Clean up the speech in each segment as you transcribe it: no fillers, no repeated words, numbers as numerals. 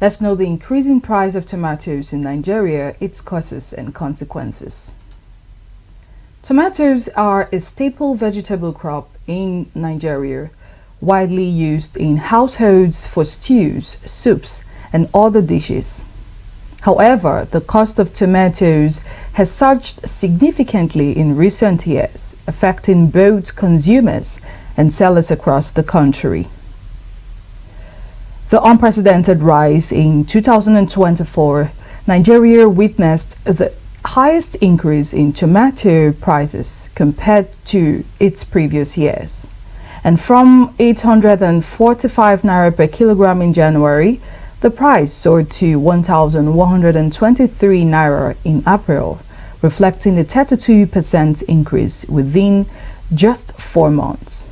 Let's know the increasing price of tomatoes in Nigeria, its causes and consequences. Tomatoes are a staple vegetable crop in Nigeria, widely used in households for stews, soups, and other dishes. However, the cost of tomatoes has surged significantly in recent years, affecting both consumers and sellers across the country. The unprecedented rise in 2024, Nigeria witnessed the highest increase in tomato prices compared to its previous years. And from 845 naira per kilogram in January, the price soared to 1,123 naira in April, reflecting a 32% increase within just 4 months.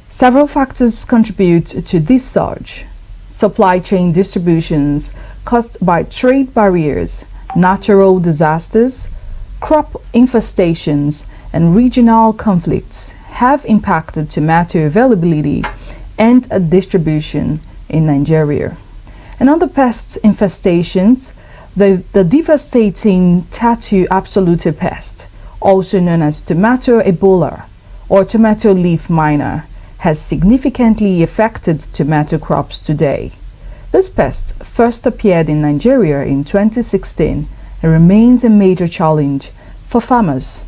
Several factors contribute to this surge: supply chain distributions caused by trade barriers, natural disasters, crop infestations, and regional conflicts have impacted tomato availability and distribution in Nigeria. And on the pest infestations, the devastating Tatu absolute pest, also known as tomato Ebola or tomato leaf miner, has significantly affected tomato crops today. This pest first appeared in Nigeria in 2016 and remains a major challenge for farmers.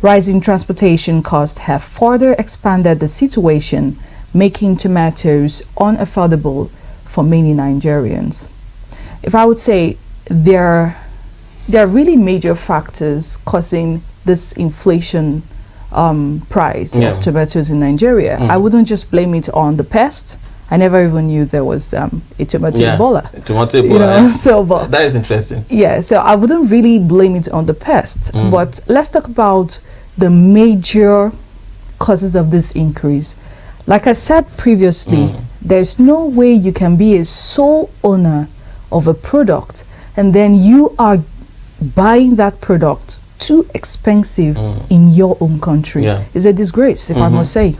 Rising transportation costs have further expanded the situation, making tomatoes unaffordable for many Nigerians. If I would say there are really major factors causing this inflation price of tomatoes in Nigeria. I wouldn't just blame it on the pest. I never even knew there was a tomato Ebola. Tomato Ebola. You know? So, but that is interesting. Yeah, so I wouldn't really blame it on the pest. But let's talk about the major causes of this increase. Like I said previously, there's no way you can be a sole owner of a product and then you are buying that product too expensive in your own country. It's a disgrace, if I must say.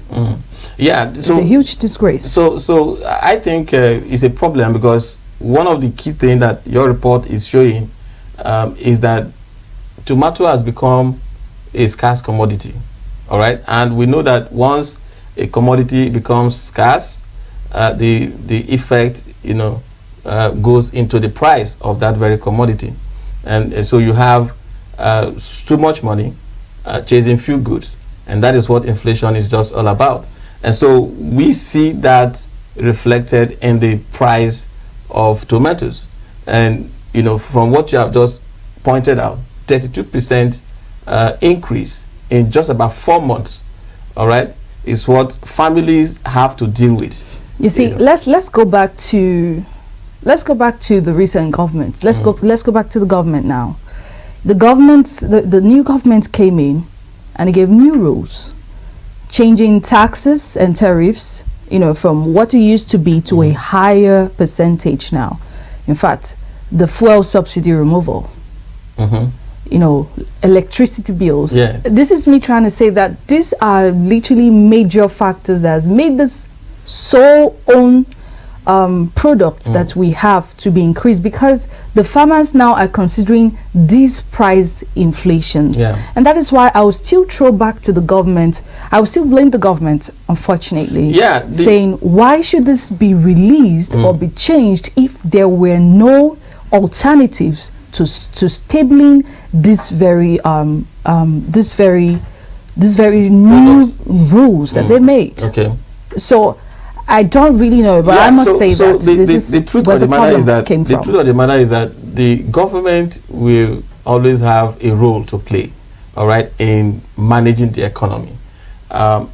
Yeah, so it's a huge disgrace. So I think it's a problem because one of the key things that your report is showing is that tomato has become a scarce commodity. All right, and we know that once a commodity becomes scarce, the effect goes into the price of that very commodity, and so you have too much money chasing few goods, and that is what inflation is just all about. And so we see that reflected in the price of tomatoes. And from what you have just pointed out, 32% increase in just about 4 months, all right, is what families have to deal with. You see, let's go back to the recent government. Let's go back to the government now. The new government came in and it gave new rules, changing taxes and tariffs, from what it used to be to a higher percentage now. In fact, the fuel subsidy removal, electricity bills. This is me trying to say that these are literally major factors that has made this so own products that we have to be increased, because the farmers now are considering these price inflations. And that is why I will still throw back to the government. I will still blame the government, unfortunately, saying why should this be released or be changed if there were no alternatives to stabling this very new rules that they made. So I don't really know, but I must say that the truth of the matter is that the government will always have a role to play, all right, in managing the economy.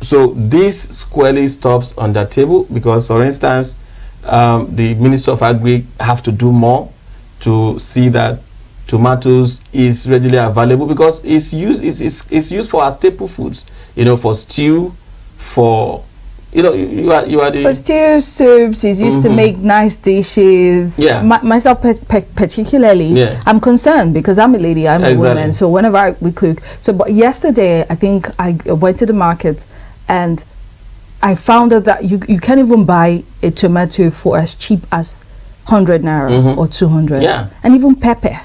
So this squarely stops on the table because, for instance, the Minister of Agri have to do more to see that tomatoes is readily available, because it's used for our staple foods, for stew, for you are the for stew, soups. Is used to make nice dishes. Myself particularly, I'm concerned because I'm a lady, I'm a woman, so whenever we cook. So but yesterday I think I went to the market and I found out that you can't even buy a tomato for as cheap as 100 naira or 200. Yeah. And even pepper.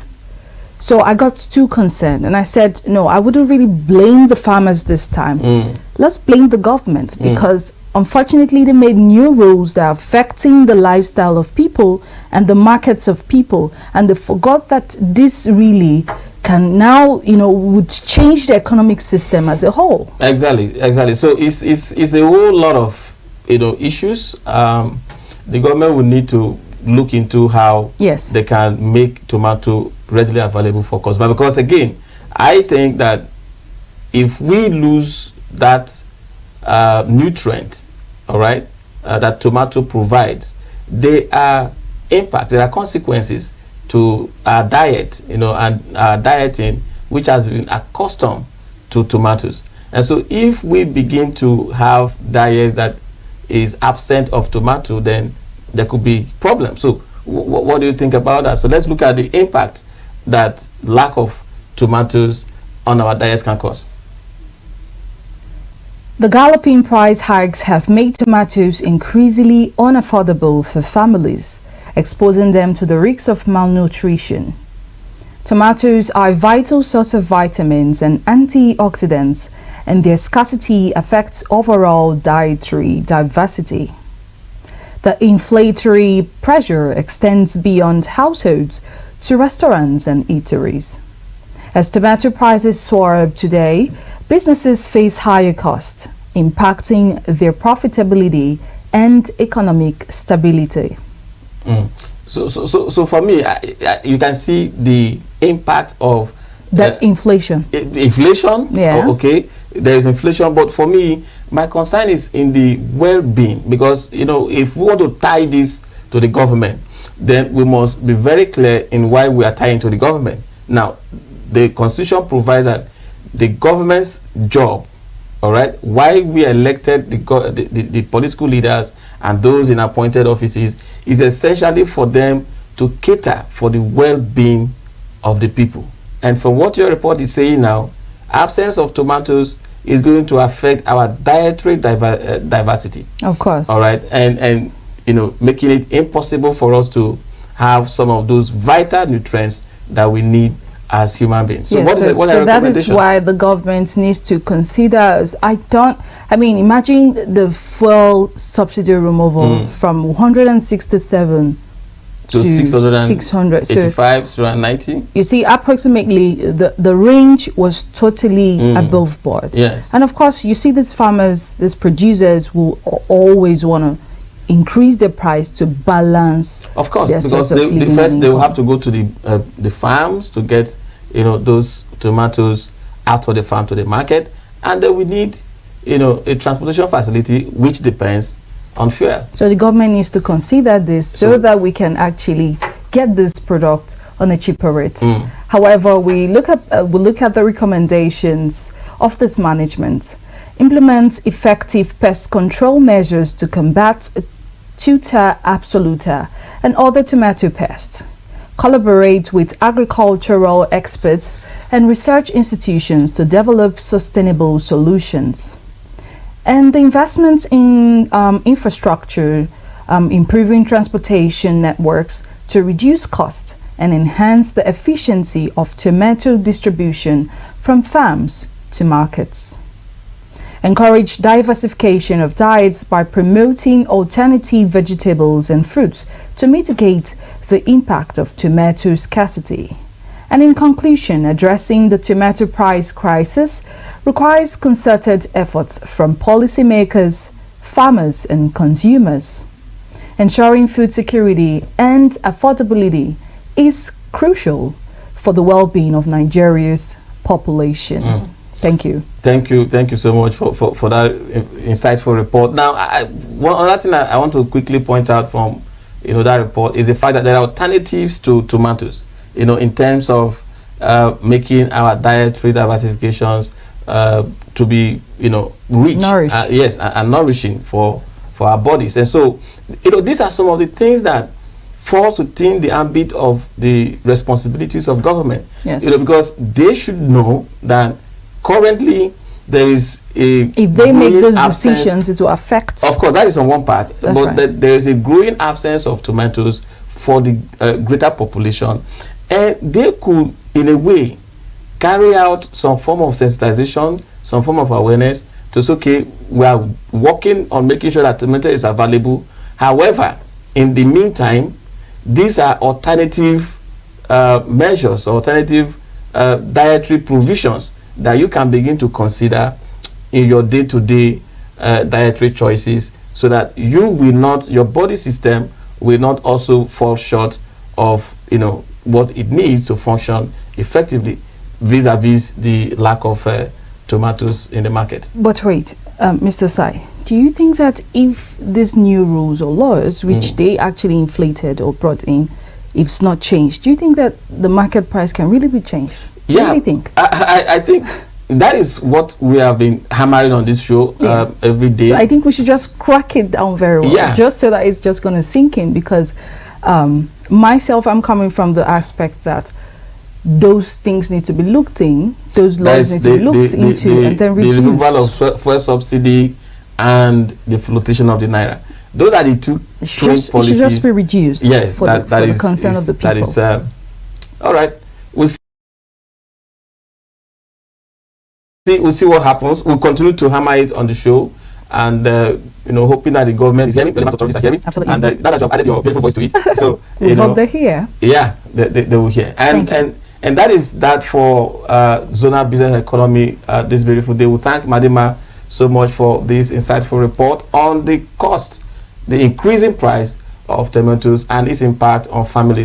So I got too concerned and I said, no, I wouldn't really blame the farmers this time. Let's blame the government because unfortunately they made new rules that are affecting the lifestyle of people and the markets of people, and they forgot that this really can now, would change the economic system as a whole. Exactly. So it's a whole lot of issues. The government will need to look into how they can make tomato readily available for customers, because again, I think that if we lose that nutrient, all right, that tomato provides, there are consequences to our diet, and our dieting, which has been accustomed to tomatoes. And so if we begin to have diet that is absent of tomato, then there could be problems. So what do you think about that? So let's look at the impact that lack of tomatoes on our diets can cause. The galloping price hikes have made tomatoes increasingly unaffordable for families, exposing them to the risks of malnutrition. Tomatoes are a vital source of vitamins and antioxidants, and their scarcity affects overall dietary diversity. The inflationary pressure extends beyond households to restaurants and eateries. As tomato prices soar today, businesses face higher costs, impacting their profitability and economic stability. So for me, you can see the impact of that inflation. Inflation, yeah. Okay, there is inflation, but for me, my concern is in the well-being, because if we want to tie this to the government, then we must be very clear in why we are tying to the government. Now, the Constitution provides that the government's job, all right, why we elected the political leaders and those in appointed offices, is essentially for them to cater for the well-being of the people. And from what your report is saying now, absence of tomatoes is going to affect our dietary diversity. Of course. All right, and making it impossible for us to have some of those vital nutrients that we need as human beings. So yes, what that is why the government needs to consider. Imagine the fuel subsidy removal from 167 to 685, so 690. You see, approximately the range was totally above board. Yes. And of course, you see these farmers, these producers will always want to increase the price to balance. Of course, because they will have to go to the farms to get those tomatoes out of the farm to the market, and then we need a transportation facility which depends on fuel. So the government needs to consider this so that we can actually get this product on a cheaper rate. However, we look at the recommendations of this management. Implement effective pest control measures to combat tuta absoluta and other tomato pests. Collaborate with agricultural experts and research institutions to develop sustainable solutions. And the investments in infrastructure, improving transportation networks to reduce costs and enhance the efficiency of tomato distribution from farms to markets. Encourage diversification of diets by promoting alternative vegetables and fruits to mitigate the impact of tomato scarcity. And in conclusion, addressing the tomato price crisis requires concerted efforts from policymakers, farmers, and consumers. Ensuring food security and affordability is crucial for the well-being of Nigeria's population. Thank you. Thank you so much for that insightful report. Now, one other thing I want to quickly point out from that report is the fact that there are alternatives to tomatoes, in terms of making our dietary diversifications to be rich, yes, and nourishing for our bodies. And so these are some of the things that falls within the ambit of the responsibilities of government. Yes. Because they should know that currently there is a if they make growing those absence- decisions, it will affect. Of course, that is on one part, That's but right. there is a growing absence of tomatoes for the greater population, and they could, in a way, carry out some form of sensitization, some form of awareness to say, okay, we are working on making sure that tomato is available. However, in the meantime, these are alternative measures, alternative dietary provisions that you can begin to consider in your day-to-day dietary choices, so that you will not, your body system will not also fall short of, you know, what it needs to function effectively vis-a-vis the lack of tomatoes in the market. But wait, Mr. Sai, do you think that if these new rules or laws, which they actually inflated or brought in, if it's not changed, do you think that the market price can really be changed? What do you think? I think that is what we have been hammering on this show every day. So I think we should just crack it down very well, just so that it's just going to sink in, because myself, I'm coming from the aspect that those things need to be looked in, those laws need to be looked into, and then reduced. The removal of fuel subsidy and the flotation of the naira. Those are the two policies. It should just be reduced. Yes, for the concern of the people. That is all right. We'll see what happens. We'll continue to hammer it on the show, and you know, hoping that the government is hearing, the authorities are hearing, absolutely, and that you have added your beautiful voice to it. So we hope they hear. Yeah, they will hear, and that is that for Zonal Business Economy this beautiful day. We thank Madima so much for this insightful report on the cost, the increasing price of tomatoes and its impact on families.